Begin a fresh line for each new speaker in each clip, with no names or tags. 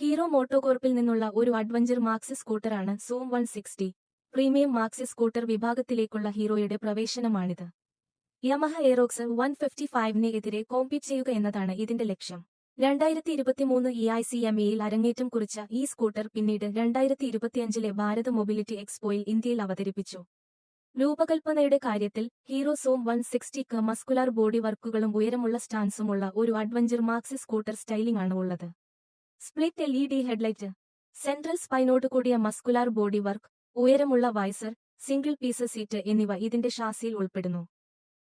Hero മോട്ടോകോർപ്പിൽ നിന്നുള്ള ഒരു അഡ്വഞ്ചർ മാക്സി സ്കൂട്ടറാണ് സൂം 160. പ്രീമിയം മാക്സി സ്കൂട്ടർ വിഭാഗത്തിലേക്കുള്ള ഹീറോയുടെ പ്രവേശനമാണിത്. യമഹ എയറോക്സ് 155-ന് എതിരെ കോമ്പീറ്റ് ചെയ്യുക എന്നതാണ് ഇതിന്റെ ലക്ഷ്യം. 2023 EICMAയിൽ അരങ്ങേറ്റം കുറിച്ച ഈ സ്കൂട്ടർ പിന്നീട് 2025-ലെ ഭാരത് മൊബിലിറ്റി എക്സ്പോയിൽ ഇന്ത്യയിൽ അവതരിപ്പിച്ചു. രൂപകൽപ്പനയുടെ കാര്യത്തിൽ ഹീറോ സൂം 160ക്ക് മസ്കുലാർ ബോഡി വർക്കുകളും ഉയരമുള്ള സ്റ്റാൻസുമുള്ള ഒരു അഡ്വഞ്ചർ മാക്സി സ്കൂട്ടർ സ്റ്റൈലിംഗ് ആണ് ഉള്ളത്. സ്പ്ലിറ്റ് LED ഹെഡ്ലൈറ്റ്, സെൻട്രൽ സ്പൈനോട് കൂടിയ മസ്കുലാർ ബോഡി വർക്ക്, ഉയരമുള്ള വൈസർ, സിംഗിൾ പീസ് സീറ്റ് എന്നിവ ഇതിന്റെ ഷാസിയിൽ ഉൾപ്പെടുന്നു.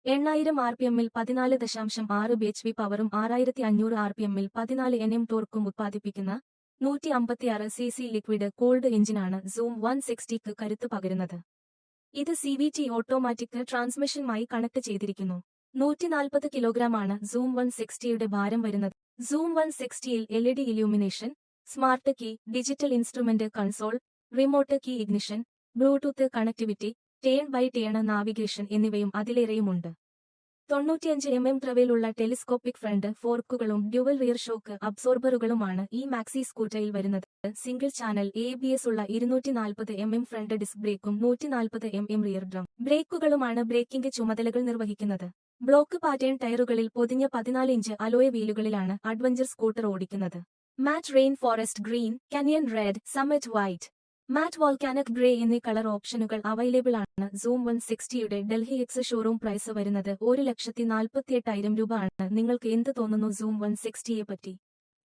8000 RPM-ൽ 14.6 bhp പവറും 6500 RPM-ൽ 14 Nm ടോർക്കും ഉത്പാദിപ്പിക്കുന്ന 156 cc ലിക്വിഡ് കൂൾഡ് എഞ്ചിനാണ് സൂം 160ക്ക് കരുത്ത് പകരുന്നത്. ഇത് CVT ഓട്ടോമാറ്റിക് ട്രാൻസ്മിഷനുമായി കണക്ട് ചെയ്തിരിക്കുന്നു. 140 കിലോഗ്രാമാണ് സൂം 160യുടെ ഭാരം വരുന്നത്. സൂം 160യിൽ LED illumination, smart key, digital instrument console, remote key ignition, Bluetooth connectivity, turn by turn navigation എന്നിവയും അതിലേറെയുമുണ്ട്. 95 mm ട്രവേലുള്ള ടെലിസ്കോപ്പിക് ഫ്രണ്ട് ഫോർക്കുകളും ഡ്യുവൽ റിയർ ഷോക്ക് അബ്സോർബറുകളുമാണ് ഈ മാക്സി സ്കൂട്ടറിൽ വരുന്നത്. സിംഗിൾ ചാനൽ ABS ഉള്ള 240 mm ഫ്രണ്ട് ഡിസ്ക് ബ്രേക്കും 140 mm റിയർ ഡ്രം ബ്രേക്കുകളുമാണ് ബ്രേക്കിംഗ് ചുമതലകൾ നിർവഹിക്കുന്നത്. ബ്ലോക്ക് പാറ്റേൺ ടയറുകളിൽ പൊതിഞ്ഞ 14 ഇഞ്ച് അലോയ് വീലുകളിലാണ് അഡ്വഞ്ചർ സ്കൂട്ടർ ഓടിക്കുന്നത്. Matte rainforest green, canyon red, summit white, matte volcanic grey എന്നീ കളർ ഓപ്ഷനുകൾ അവൈലബിൾ ആണ്. സൂം 160യുടെ ഡൽഹി എക്സ് ഷോറൂം പ്രൈസ് വരുന്നത് 1,48,000 രൂപ ആണ്. നിങ്ങൾക്ക് എന്ത് തോന്നുന്നു സൂം 160യെ പറ്റി?